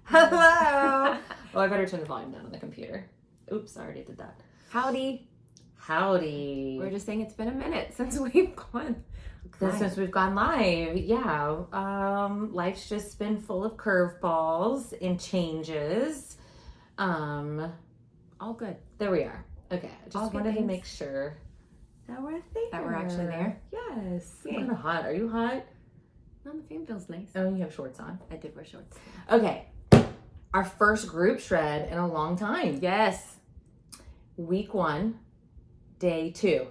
Hello. Oh, I better turn the volume down on the computer. Oops, I already did that. Howdy. Howdy. We're just saying it's been a minute since we've gone. Since we've gone live, yeah. Life's just been full of curveballs and changes. All good. There we are. Okay, I All just good wanted to things. make sure that we're there. That we're actually there? Yes. Yay. I'm kind of hot. Are you hot? No, the fan feels nice. Oh, you have shorts on. I did wear shorts. Okay. Our first group shred in a long time. Yes. Week 1, day 2.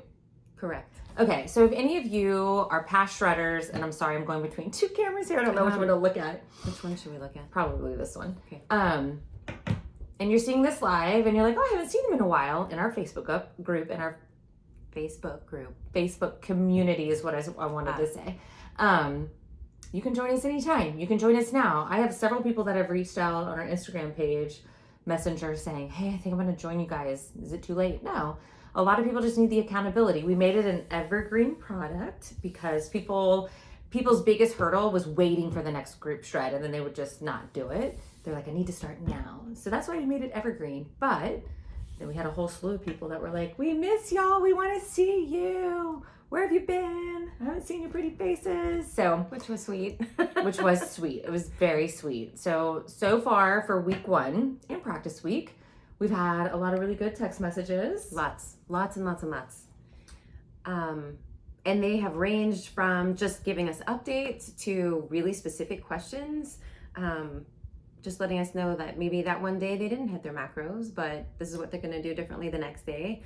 Correct. Okay, so if any of you are past shredders, and I'm sorry, I'm going between two cameras here. I don't know which one to look at. Which one should we look at? Probably this one. Okay. And you're seeing this live, and you're like, oh, I haven't seen him in a while. In our Facebook group, in our Facebook community is what I wanted to say. You can join us anytime. You can join us now. I have several people that have reached out on our Instagram page, Messenger, saying, hey, I think I'm going to join you guys. Is it too late? No. A lot of people just need the accountability. We made it an evergreen product because people's biggest hurdle was waiting for the next group shred, and then they would just not do it. They're like, I need to start now. So that's why we made it evergreen. But then we had a whole slew of people that were like, we miss y'all. We want to see you. Where have you been? I haven't seen your pretty faces. So, Which was sweet. which was sweet. It was very sweet. So far for week 1 and practice week, we've had a lot of really good text messages. Lots and lots and lots. And they have ranged from just giving us updates to really specific questions. Just letting us know that maybe that one day they didn't hit their macros, but this is what they're going to do differently the next day.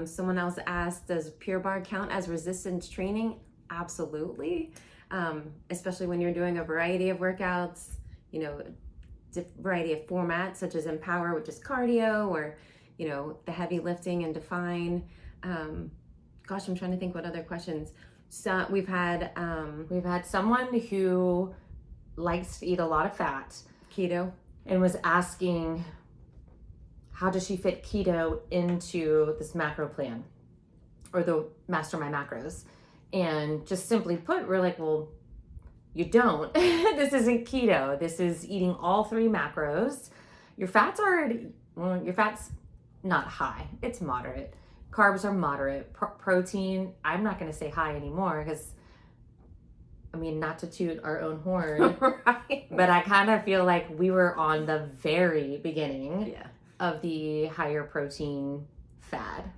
Someone else asked, does Pure Barre count as resistance training? Absolutely. Especially when you're doing a variety of workouts, variety of formats such as Empower, which is cardio, or, the heavy lifting and Define. Gosh, I'm trying to think what other questions. So we've had someone who likes to eat a lot of fat. Keto. And was asking, how does she fit keto into this macro plan or the Master My Macros? And just simply put, we're like, well, you don't. This isn't keto. This is eating all 3 macros. Your fat's not high. It's moderate. Carbs are moderate. Protein, I'm not going to say high anymore because, not to toot our own horn, Right. but I kind of feel like we were on the very beginning Yeah. of the higher protein fad.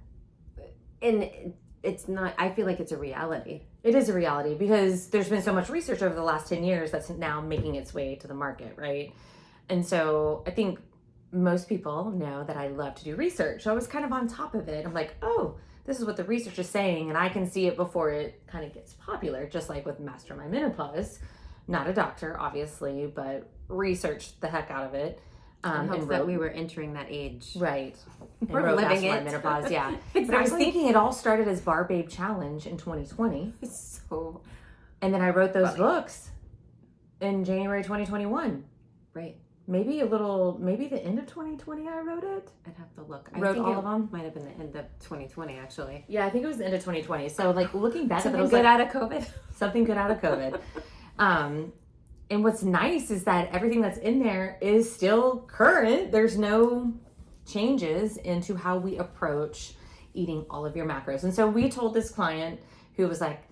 And it's not, I feel like it's a reality. It is a reality because there's been so much research over the last 10 years that's now making its way to the market, right? And so I think most people know that I love to do research. So I was kind of on top of it. I'm like, oh, this is what the research is saying, and I can see it before it kind of gets popular, just like with Master My Menopause. Not a doctor, obviously, but researched the heck out of it. In hopes that we were entering that age. Right. We're living Master My it. Menopause, yeah. Exactly. But I was thinking it all started as Bar Babe Challenge in 2020. So, And then I wrote those funny. books in January 2021. Right. Maybe the end of 2020 I wrote it. I'd have to look. Wrote I think all it of them? might have been the end of 2020, actually. Yeah, I think it was the end of 2020. So looking back at it, I Something was good like, out of COVID. something good out of COVID. And what's nice is that everything that's in there is still current. There's no changes into how we approach eating all of your macros. And so we told this client who was like,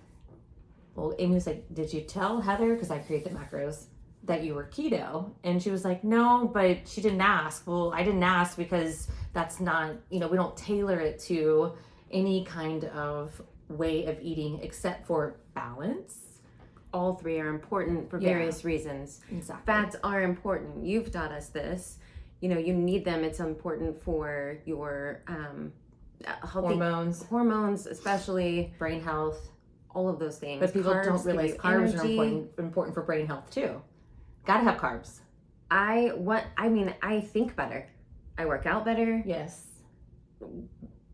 well, Amy was like, did you tell Heather, because I create the macros, that you were keto? And she was like, no, but she didn't ask. Well, I didn't ask because that's not, we don't tailor it to any kind of way of eating except for balance. All 3 are important for various reasons. Exactly. Fats are important. You've taught us this. You need them. It's important for your healthy hormones, especially brain health, all of those things. but people don't realize carbs energy. are important for brain health too. Gotta have carbs. I think better. I work out better. Yes.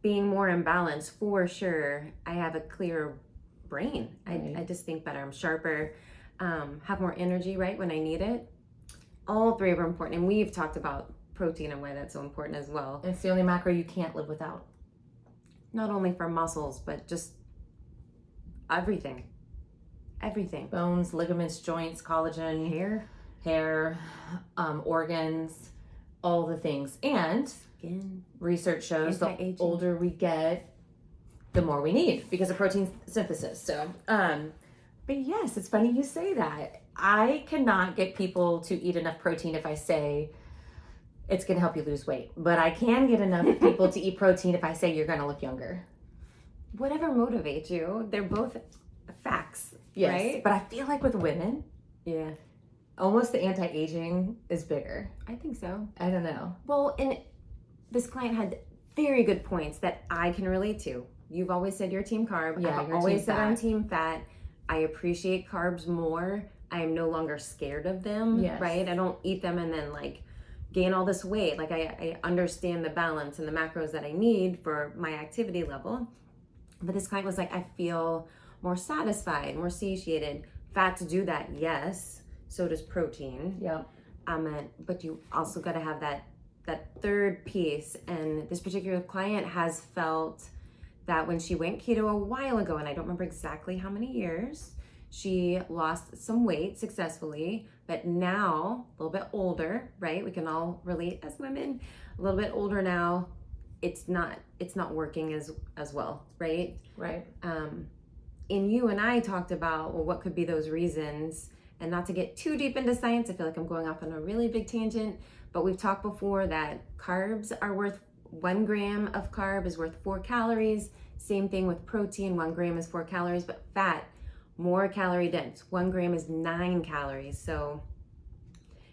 Being more in balance, for sure. I have a clearer brain. Right. I just think better. I'm sharper, have more energy, right, when I need it. All 3 are important. And we've talked about protein and why that's so important as well. It's the only macro you can't live without. Not only for muscles, but just everything. Bones, ligaments, joints, collagen, Hair. hair, organs, all the things. And Skin. research shows the Anti-aging. older we get, the more we need because of protein synthesis. So, but yes, it's funny you say that. I cannot get people to eat enough protein if I say it's going to help you lose weight. But I can get enough people to eat protein if I say you're going to look younger. Whatever motivates you, they're both facts, Yes. right? But I feel like with women, Yeah, almost the anti-aging is bigger. I think so. I don't know. Well, and this client had very good points that I can relate to. You've always said you're team carb. Yeah, I've you're always team said I'm fat. team fat. I appreciate carbs more. I am no longer scared of them, Yes. right? I don't eat them and then like gain all this weight. Like I understand the balance and the macros that I need for my activity level. But this client was like, I feel more satisfied, more satiated. Fats do that, yes. So does protein. Yeah. But you also got to have that third piece. And this particular client has felt that when she went keto a while ago, and I don't remember exactly how many years, she lost some weight successfully, but now a little bit older, right? We can all relate as women. A little bit older now, it's not working as well, right? Right. And you and I talked about, well, what could be those reasons? And not to get too deep into science, I feel like I'm going off on a really big tangent, but we've talked before that carbs are worth 1 gram of carb is worth 4 calories. Same thing with protein, 1 gram is 4 calories, but fat, more calorie dense. 1 gram is 9 calories. So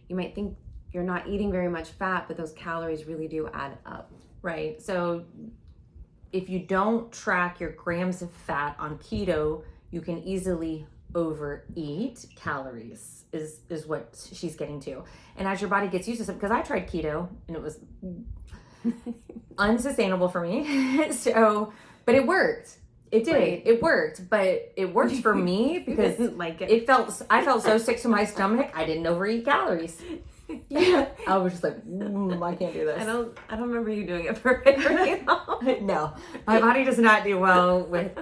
you might think you're not eating very much fat, but those calories really do add up. Right. So if you don't track your grams of fat on keto, you can easily overeat calories is what she's getting to. And as your body gets used to something, because I tried keto and it was unsustainable for me. So, but it worked. It did. Right. It worked, but it worked for me because like I felt so sick to my stomach. I didn't overeat calories. Yeah. I was just like, I can't do this. I don't remember you doing it for very long. No, my body does not do well with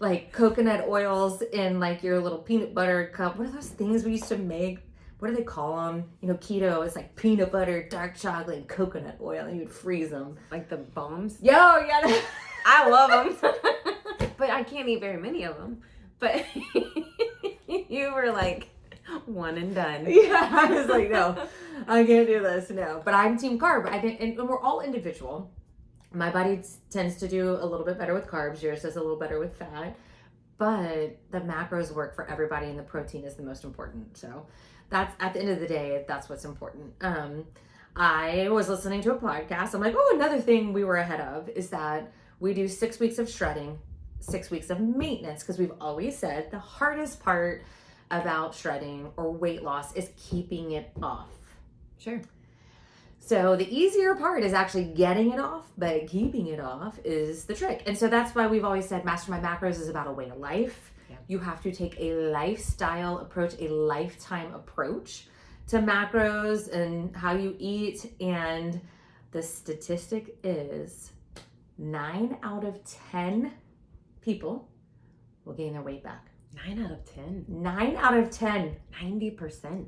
like coconut oils in like your little peanut butter cup. What are those things we used to make? What do they call them? You know, keto is like peanut butter, dark chocolate, and coconut oil, and you would freeze them. Like the bombs. Yo, yeah. I love them. But I can't eat very many of them. But you were like, one and done. Yeah, I was like, no, I can't do this. No, but I'm team carb. And we're all individual. My body tends to do a little bit better with carbs. Yours does a little better with fat. But the macros work for everybody, and the protein is the most important. So that's, at the end of the day, that's what's important. I was listening to a podcast. I'm like, oh, another thing we were ahead of is that we do 6 weeks of shredding, 6 weeks of maintenance, because we've always said the hardest part about shredding or weight loss is keeping it off. Sure. So the easier part is actually getting it off, but keeping it off is the trick. And so that's why we've always said Master My Macros is about a way of life. Yeah. You have to take a lifestyle approach, a lifetime approach to macros and how you eat. And the statistic is 9 out of 10 people will gain their weight back. 9 out of 10. 9 out of 10. 90%.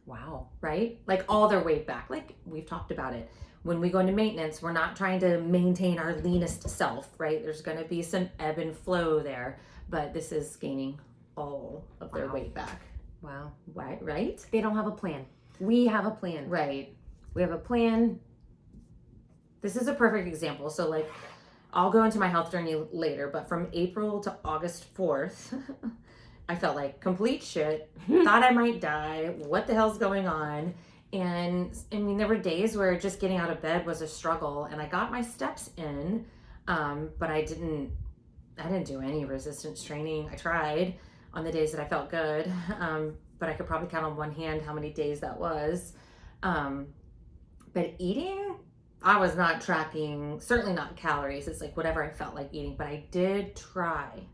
Wow. Right? Like all their weight back. Like we've talked about it. When we go into maintenance, we're not trying to maintain our leanest self, right? There's going to be some ebb and flow there, but this is gaining all of their weight back. Wow. Right? They don't have a plan. We have a plan. Right. We have a plan. This is a perfect example. So like, I'll go into my health journey later, but from April to August 4th, I felt like complete shit. Thought I might die. What the hell's going on? And I mean, there were days where just getting out of bed was a struggle, and I got my steps in, but I didn't do any resistance training. I tried on the days that I felt good, but I could probably count on one hand how many days that was. But eating, I was not tracking, certainly not calories. It's like whatever I felt like eating, but I did try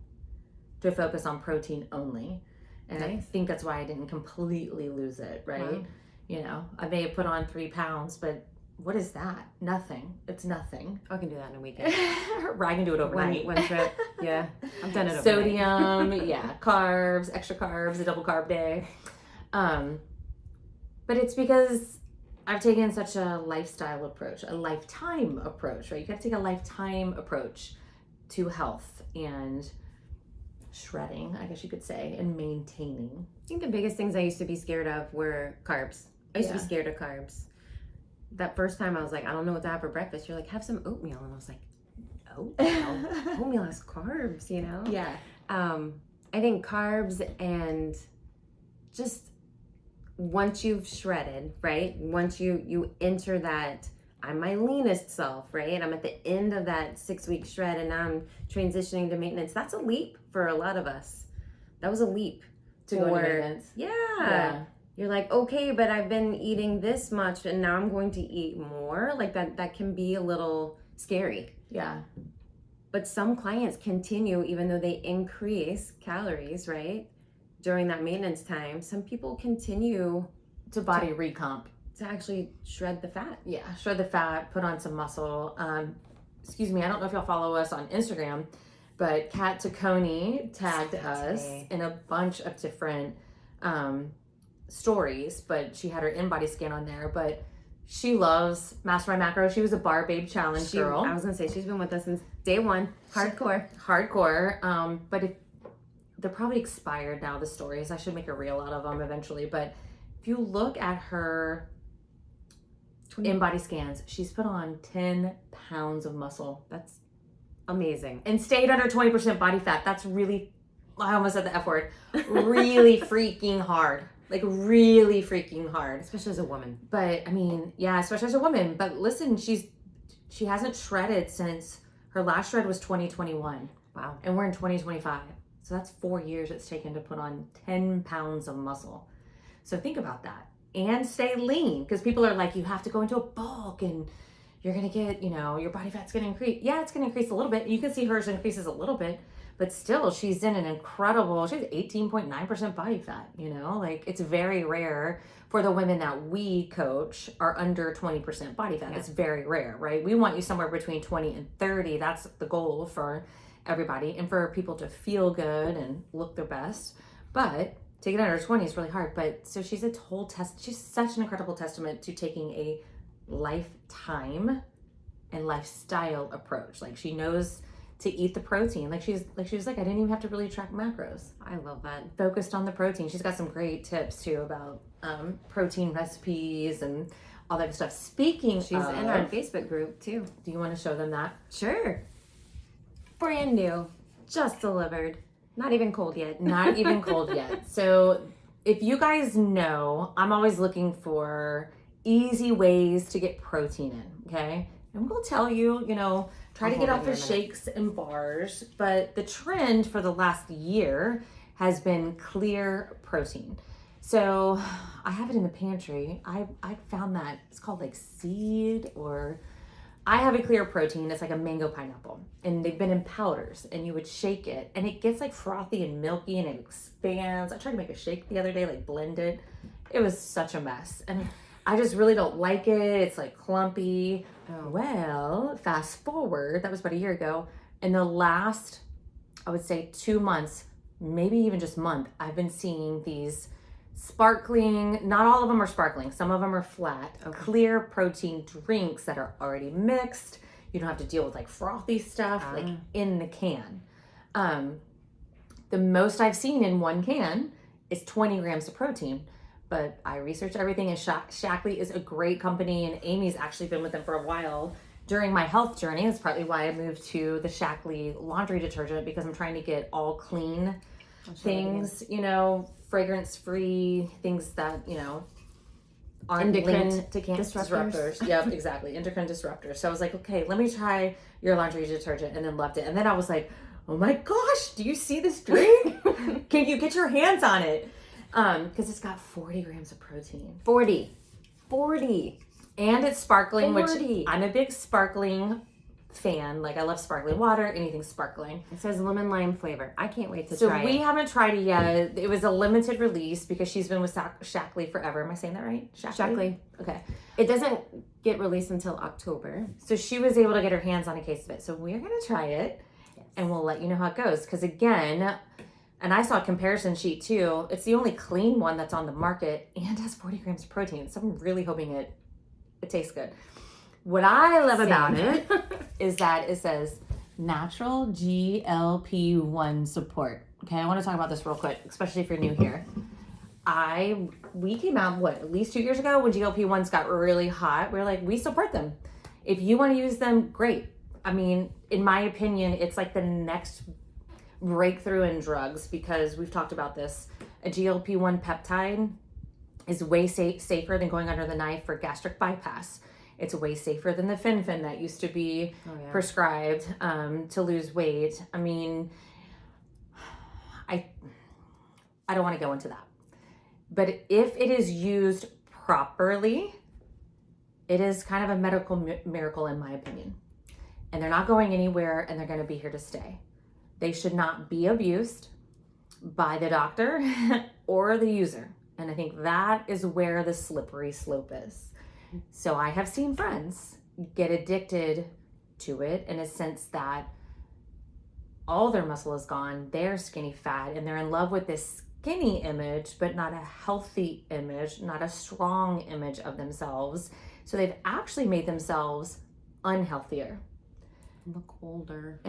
to focus on protein only. And I think that's why I didn't completely lose it, right? Wow. You know, I may have put on 3 pounds, but what is that? Nothing. It's nothing. I can do that in a weekend. I can do it overnight. One trip. Yeah. I've done it overnight. Sodium, yeah, carbs, extra carbs, a double carb day. But it's because I've taken such a lifestyle approach, a lifetime approach, right? You got to take a lifetime approach to health and shredding, I guess you could say, and maintaining. I think the biggest things I used to be scared of were carbs. I used to be scared of carbs. That first time I was like, I don't know what to have for breakfast. You're like, have some oatmeal. And I was like, oatmeal? Oatmeal has carbs, you know? Yeah. I think carbs and just once you've shredded, right? Once you enter that, I'm my leanest self, right? I'm at the end of that 6-week shred and now I'm transitioning to maintenance. That's a leap for a lot of us. That was a leap. To go to maintenance. Yeah. You're like, okay, but I've been eating this much and now I'm going to eat more. Like that can be a little scary. Yeah. But some clients continue even though they increase calories, right? During that maintenance time, some people continue to body recomp. To actually shred the fat. Yeah, shred the fat, put on some muscle. Excuse me, I don't know if y'all follow us on Instagram, but Kat Taccone tagged us in a bunch of different stories, but she had her InBody scan on there. But she loves Mastermind Macro. She was a Bar Babe Challenge girl. I was gonna say she's been with us since day one. Hardcore. But if they're probably expired now, the stories. I should make a reel out of them eventually. But if you look at her InBody scans, she's put on 10 pounds of muscle. That's amazing. And stayed under 20% body fat. That's really, I almost said the F word, really freaking hard. Like really freaking hard. Especially as a woman. But I mean, yeah, especially as a woman. But listen, she hasn't shredded since her last shred was 2021. Wow. And we're in 2025. So that's 4 years it's taken to put on 10 pounds of muscle. So think about that. And stay lean, because people are like, you have to go into a bulk and you're going to get, your body fat's going to increase. Yeah, it's going to increase a little bit. You can see hers increases a little bit, but still she's in an incredible, she's 18.9% body fat, like it's very rare for the women that we coach are under 20% body fat. It's very rare, right? We want you somewhere between 20 and 30. That's the goal for everybody and for people to feel good and look their best. But to get under 20 is really hard. But so she's she's such an incredible testament to taking a lifetime and lifestyle approach. Like she knows to eat the protein. Like she was like, I didn't even have to really track macros. I love that. Focused on the protein. She's got some great tips too about protein recipes and all that stuff. She's in our Facebook group too. Do you want to show them that? Sure. Brand new, just delivered. Not even cold yet. Not even cold yet. So if you guys know, I'm always looking for easy ways to get protein in, okay? And we'll tell you, try to get off of shakes and bars. But the trend for the last year has been clear protein. So I have it in the pantry. I found that it's called like seed or... I have a clear protein. It's like a mango pineapple. And they've been in powders. And you would shake it. And it gets like frothy and milky and it expands. I tried to make a shake the other day, like blend it. It was such a mess. And I just really don't like it. It's like clumpy. Oh. Well, fast forward. That was about a year ago. In the last, I would say 2 months, maybe even just month, I've been seeing these sparkling, not all of them are sparkling, some of them are flat, clear protein drinks that are already mixed. You don't have to deal with like frothy stuff like in the can. The most I've seen in one can is 20 grams of protein, but I researched everything and Shaklee is a great company and Amy's actually been with them for a while during my health journey. That's partly why I moved to the Shaklee laundry detergent because I'm trying to get all clean things, fragrance-free, things that, aren't linked to cancer disruptors. Yep, exactly. Endocrine disruptors. So I was like, okay, let me try your laundry detergent and then loved it. And then I was like, oh my gosh, do you see this drink? Can you get your hands on it? Because it's got 40 grams of protein. 40. And it's sparkling, 40. Which I'm a big sparkling fan. Like I love sparkling water, anything sparkling. It says lemon lime flavor. I can't wait to try it. So we haven't tried it yet. It was a limited release because she's been with Shaklee forever. Am I saying that right? Shaklee. Okay. It doesn't get released until October. So she was able to get her hands on a case of it. So we're going to try it and we'll let you know how it goes. Because again, And I saw a comparison sheet too. It's the only clean one that's on the market and has 40 grams of protein. So I'm really hoping it tastes good. What I love about it is that it says natural GLP-1 support. Okay, I want to talk about this real quick, especially if you're new here. We came out, at least 2 years ago when GLP-1s got really hot. We were like, we support them. If you want to use them, great. I mean, in my opinion, it's like the next breakthrough in drugs, because we've talked about this. A GLP-1 peptide is way safer than going under the knife for gastric bypass. It's way safer than the fen-phen that used to be prescribed to lose weight. I mean, I don't want to go into that. But if it is used properly, it is kind of a medical miracle in my opinion. And they're not going anywhere, and they're going to be here to stay. They should not be abused by the doctor or the user. And I think that is where the slippery slope is. So I have seen friends get addicted to it in a sense that all their muscle is gone, they're skinny fat, and they're in love with this skinny image, but not a healthy image, not a strong image of themselves. So they've actually made themselves unhealthier. Look older.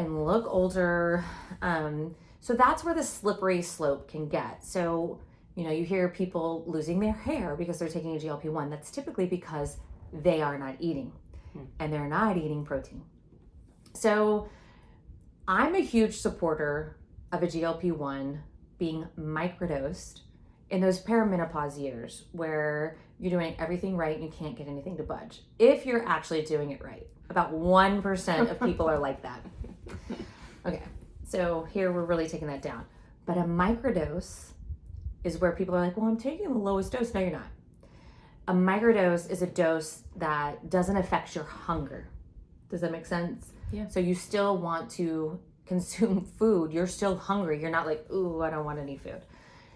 So that's where the slippery slope can get. So, you hear people losing their hair because they're taking a GLP-1. That's typically because they are not eating and they're not eating protein. So I'm a huge supporter of a GLP-1 being microdosed in those perimenopause years where you're doing everything right and you can't get anything to budge. If you're actually doing it right. About 1% of people are like that. Okay, so here we're really taking that down. But a microdose is where people are like, well, I'm taking the lowest dose. No, you're not. A microdose is a dose that doesn't affect your hunger. Does that make sense? Yeah. So you still want to consume food. You're still hungry. You're not like, ooh, I don't want any food.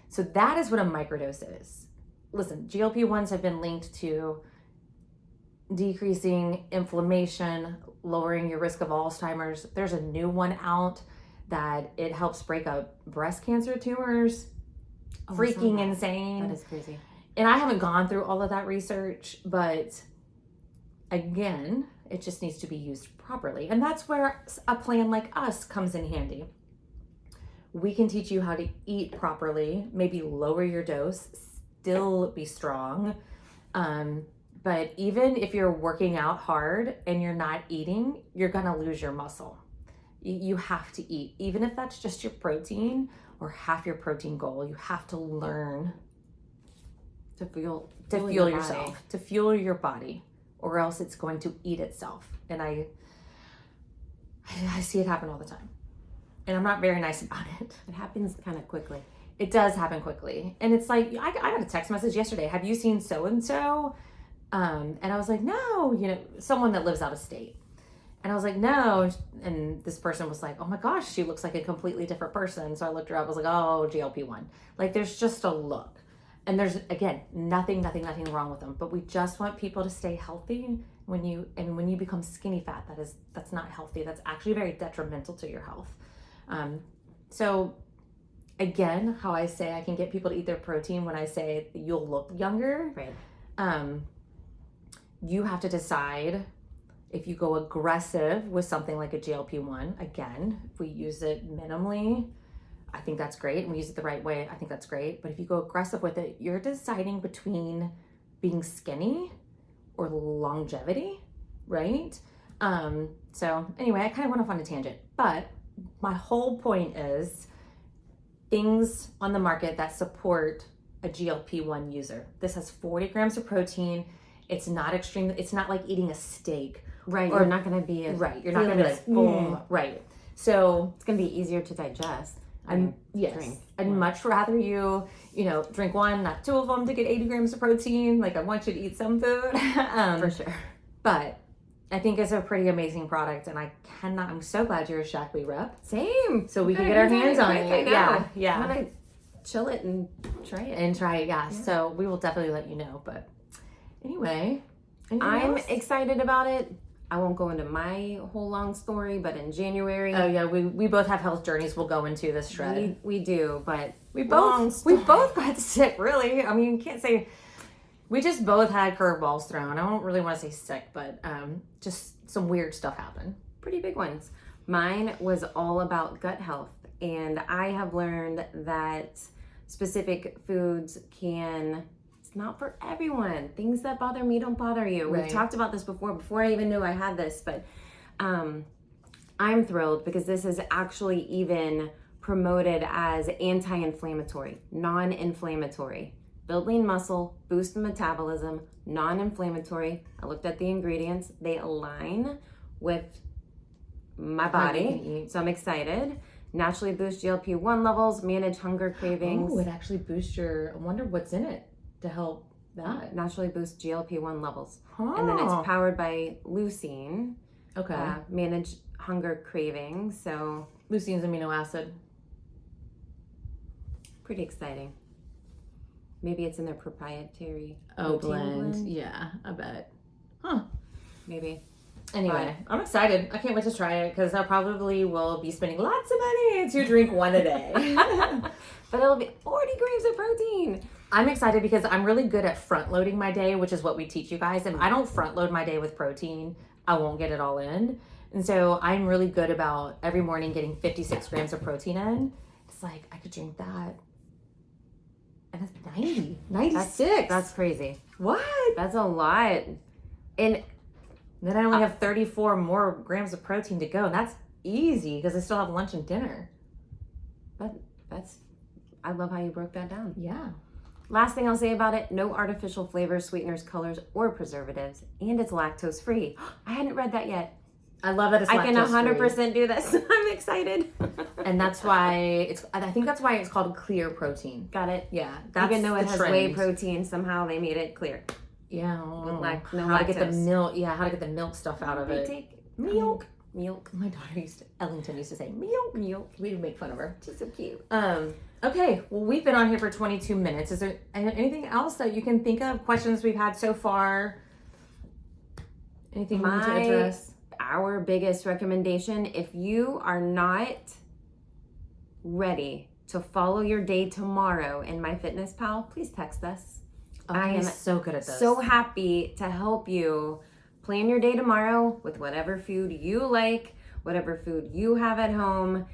So that is what a microdose is. Listen, GLP-1s have been linked to decreasing inflammation, lowering your risk of Alzheimer's. There's a new one out that it helps break up breast cancer tumors. Freaking insane. That is crazy. And I haven't gone through all of that research, but again, it just needs to be used properly. And that's where a plan like us comes in handy. We can teach you how to eat properly, maybe lower your dose, still be strong. But even if you're working out hard and you're not eating, you're gonna lose your muscle. You have to eat, even if that's just your protein or half your protein goal. You have to learn to fuel yourself, to fuel your body, or else it's going to eat itself. And I see it happen all the time. And I'm not very nice about it. It happens kind of quickly. It does happen quickly. And it's like, I got a text message yesterday. Have you seen so-and-so? And I was like, no, someone that lives out of state. And I was like, no. And this person was like, oh my gosh, she looks like a completely different person. So I looked her up. I was like, oh, GLP-1. Like, there's just a look. And there's, again, nothing wrong with them. But we just want people to stay healthy. When you become skinny fat, that's not healthy. That's actually very detrimental to your health. So again, how I say I can get people to eat their protein when I say you'll look younger. Right. You have to decide if you go aggressive with something like a GLP-1. Again, if we use it minimally, I think that's great. And we use it the right way, I think that's great. But if you go aggressive with it, you're deciding between being skinny or longevity, right? So anyway, I kind of went off on a tangent. But my whole point is things on the market that support a GLP-1 user. This has 40 grams of protein. It's not extreme. It's not like eating a steak. Right. Or you're not going to be right. You're not going to be like boom. Right. So it's going to be easier to digest. Yes. I'd much rather you drink one, not two of them to get 80 grams of protein. Like, I want you to eat some food. For sure. But I think it's a pretty amazing product, and I'm so glad you're a Shaklee rep. Same. So we can get our hands on it. Yeah. I'm going to chill it and try it. Yeah. So we will definitely let you know. But anyway, I'm excited about it. I won't go into my whole long story, but in January, Oh yeah, we both have health journeys we'll go into this shred. we do, but We both got sick, really. I mean, you can't say we just both had curveballs thrown. I don't really want to say sick, but just some weird stuff happened. pretty big ones. Mine was all about gut health, and I have learned that specific foods it's not for everyone. Things that bother me don't bother you. Right. We've talked about this before I even knew I had this, but I'm thrilled because this is actually even promoted as anti-inflammatory, non-inflammatory. Build lean muscle, boost the metabolism, non-inflammatory. I looked at the ingredients. They align with my body, so I'm excited. Naturally boost GLP-1 levels, manage hunger cravings. Oh, it actually boosts your. I wonder what's in it to help that. Naturally boost GLP-1 levels. Huh. And then it's powered by leucine. Okay. Manage hunger cravings. So Leucine's amino acid. pretty exciting. Maybe it's in their proprietary Oh, protein blend. Yeah, I bet. Huh. Maybe. Anyway, I'm excited. I can't wait to try it because I probably will be spending lots of money to drink one a day. But it'll be 40 grams of protein. I'm excited because I'm really good at front loading my day, which is what we teach you guys. If I don't front load my day with protein, I won't get it all in. And so I'm really good about every morning getting 56 grams of protein in. It's like I could drink that. And it's 96. That's crazy. What? That's a lot. And Then I only have 34 more grams of protein to go. And that's easy because I still have lunch and dinner. I love how you broke that down. Yeah. Last thing I'll say about it, no artificial flavors, sweeteners, colors, or preservatives. And it's lactose free. I hadn't read that yet. I love that it's I can lactose-free. 100% do this. I'm excited. And that's why I think that's why it's called clear protein. Got it. Yeah. That's Even though it the has trend. whey protein, somehow they made it clear. Yeah. With no how to get the lactose. milk. Yeah, how to get the milk stuff out of They it. take Milk. Milk. My daughter Ellington used to say milk. Milk. We'd make fun of her. She's so cute. Okay, well, we've been on here for 22 minutes. Is there anything else that you can think of? Questions we've had so far? Anything we need to address? Our biggest recommendation, if you are not ready to follow your day tomorrow in MyFitnessPal, please text us. I am so good at this. so happy to help you plan your day tomorrow with whatever food you like, whatever food you have at home.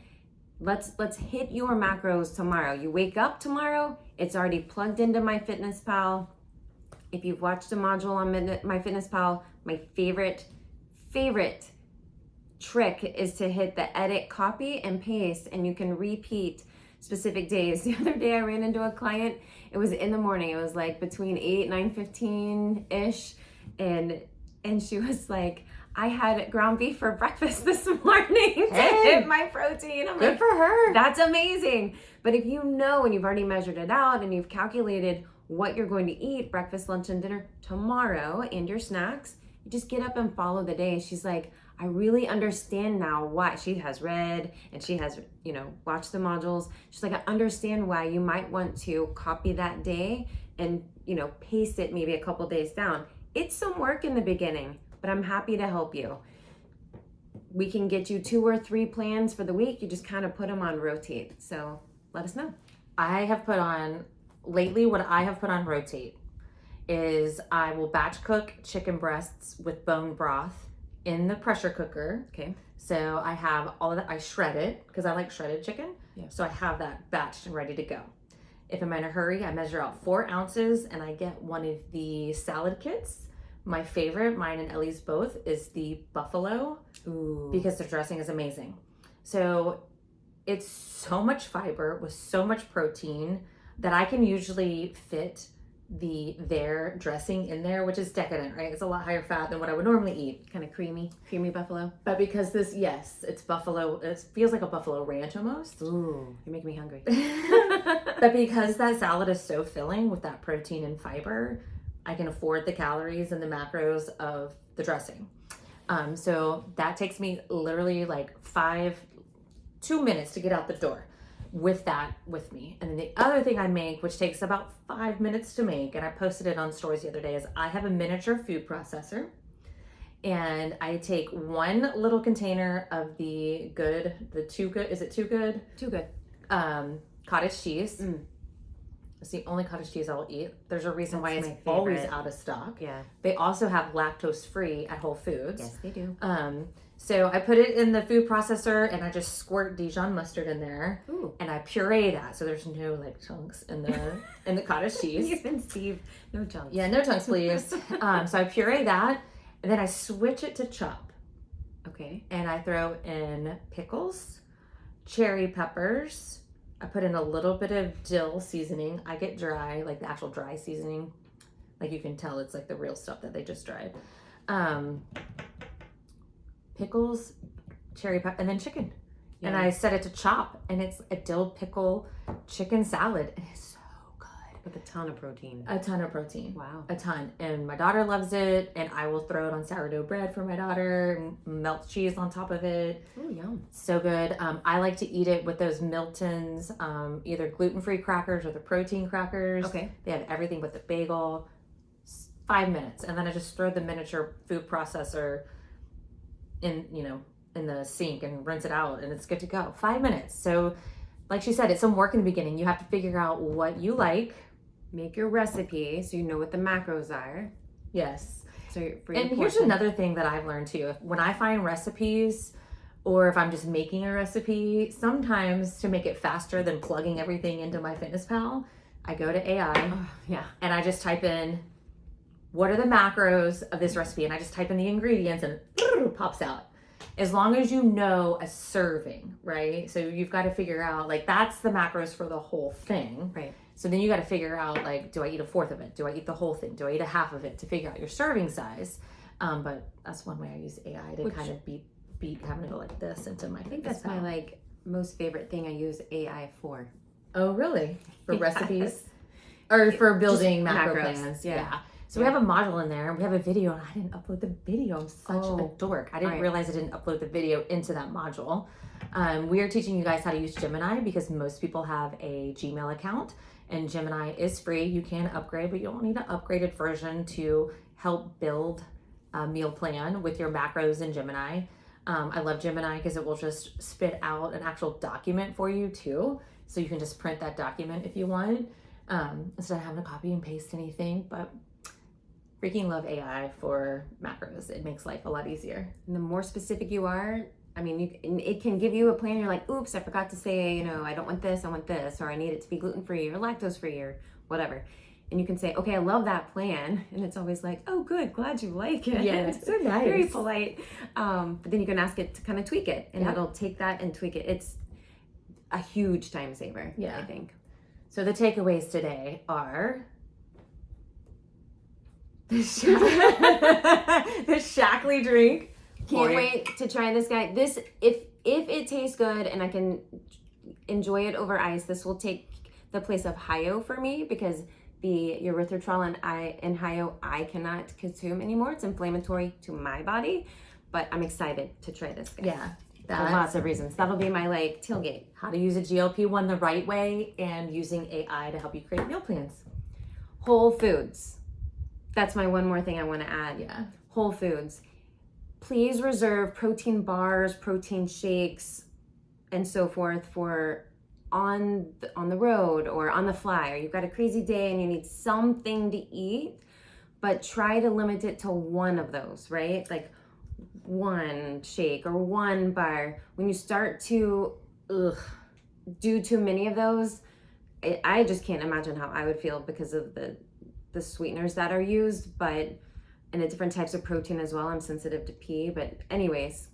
Let's hit your macros tomorrow. You wake up tomorrow, it's already plugged into MyFitnessPal. If you've watched a module on MyFitnessPal, my favorite trick is to hit the edit, copy, and paste, and you can repeat specific days. The other day I ran into a client. It was in the morning. It was like between 8, 9:15-ish, and she was like, I had ground beef for breakfast this morning to hit my protein. I'm good like, for her. that's amazing. But if you know and you've already measured it out and you've calculated what you're going to eat, breakfast, lunch, and dinner tomorrow, and your snacks, you just get up and follow the day. She's like, I really understand now why. She has read and she has, watched the modules. She's like, I understand why you might want to copy that day and, paste it maybe a couple days down. It's some work in the beginning, but I'm happy to help you. We can get you 2 or 3 plans for the week. You just kind of put them on rotate. So let us know. What I have put on rotate is I will batch cook chicken breasts with bone broth in the pressure cooker. Okay. So I have all of that. I shred it because I like shredded chicken. Yeah. So I have that batched and ready to go. If I'm in a hurry, I measure out 4 ounces and I get one of the salad kits. My favorite, mine and Ellie's both, is the buffalo. Ooh. Because the dressing is amazing. So it's so much fiber with so much protein that I can usually fit their dressing in there, which is decadent, right? It's a lot higher fat than what I would normally eat. Kind of creamy buffalo. But because it's buffalo, it feels like a buffalo ranch almost. Ooh, you're making me hungry. But because that salad is so filling with that protein and fiber, I can afford the calories and the macros of the dressing. So that takes me literally like 2 minutes to get out the door with that with me. And then the other thing I make, which takes about 5 minutes to make, and I posted it on stories the other day, is I have a miniature food processor. And I take one little container of the Too Good, is it Too Good? Too Good. Cottage cheese. It's the only cottage cheese I will eat. There's a reason why it's always out of stock. Yeah. They also have lactose free at Whole Foods. Yes, they do. So I put it in the food processor and I just squirt Dijon mustard in there. Ooh. And I puree that so there's no like chunks in the cottage cheese. Even Steve, no chunks. Yeah, no chunks, please. So I puree that and then I switch it to chop. Okay. And I throw in pickles, cherry peppers. I put in a little bit of dill seasoning. I get dry, like the actual dry seasoning. Like you can tell it's like the real stuff that they just dried. Pickles, cherry pepper, and then chicken. Yeah. And I set it to chop, and it's a dill pickle chicken salad. And it's so good. With a ton of protein. A ton of protein. Wow. A ton. And my daughter loves it, and I will throw it on sourdough bread for my daughter, and melt cheese on top of it. Oh, yum. So good. I like to eat it with those Milton's, either gluten-free crackers or the protein crackers. Okay. They have everything but the bagel. 5 minutes. And then I just throw the miniature food processor in the sink and rinse it out and it's good to go. 5 minutes. So like she said, it's some work in the beginning. You have to figure out what you like. Make your recipe so you know what the macros are. Yes. So here's another thing that I've learned too. When I find recipes or if I'm just making a recipe, sometimes to make it faster than plugging everything into MyFitnessPal, I go to AI and I just type in what are the macros of this recipe? And I just type in the ingredients and it pops out. As long as you know a serving, right? So you've got to figure out, like, that's the macros for the whole thing. Right. So then you got to figure out, like, do I eat a fourth of it? Do I eat the whole thing? Do I eat a half of it to figure out your serving size? But that's one way I use AI to kind of beat having to go like this into my. I think that's my like most favorite thing I use AI for. Oh, really? For recipes? Or for building macro macros. plans? Yeah. So we have a module in there. We have a video, and I didn't upload the video. I'm such a dork. I didn't realize I didn't upload the video into that module. We are teaching you guys how to use Gemini because most people have a Gmail account, and Gemini is free. You can upgrade, but you don't need an upgraded version to help build a meal plan with your macros in Gemini. I love Gemini because it will just spit out an actual document for you too. So you can just print that document if you want, instead of having to copy and paste anything. But freaking love AI for macros. It makes life a lot easier. And the more specific you are, I mean, it can give you a plan. You're like, oops, I forgot to say, I don't want this, I want this, or I need it to be gluten-free or lactose-free or whatever. And you can say, okay, I love that plan. And it's always like, oh, good, glad you like it. Yeah, it's so nice. Very polite. But then you can ask it to kind of tweak it, and it'll take that and tweak it. It's a huge time saver, I think. So the takeaways today are the Shaklee drink. Can't wait to try this guy. This, if it tastes good and I can enjoy it over ice, this will take the place of Hyo for me because the erythritol and Hyo I cannot consume anymore. It's inflammatory to my body, but I'm excited to try this guy. Yeah. For lots of reasons. That'll be my tailgate. How to use a GLP-1 the right way and using AI to help you create meal plans. Whole Foods. That's my one more thing I want to add. Yeah. Whole Foods. Please reserve protein bars, protein shakes, and so forth for on the road or on the fly, or you've got a crazy day and you need something to eat, but try to limit it to one of those, right? Like one shake or one bar. When you start to do too many of those, I just can't imagine how I would feel because of the sweeteners that are used, and the different types of protein as well. I'm sensitive to pea, but anyways,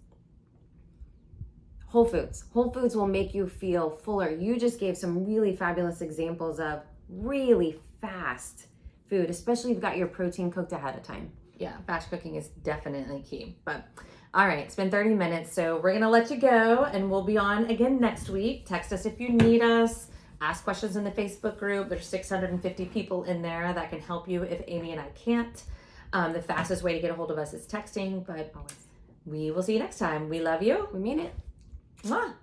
Whole Foods. Whole Foods will make you feel fuller. You just gave some really fabulous examples of really fast food, especially if you've got your protein cooked ahead of time. Yeah, batch cooking is definitely key. But all right, it's been 30 minutes, so we're gonna let you go and we'll be on again next week. Text us if you need us. Ask questions in the Facebook group. There's 650 people in there that can help you if Amy and I can't. The fastest way to get a hold of us is texting, but we will see you next time. We love you. We mean it. Mwah.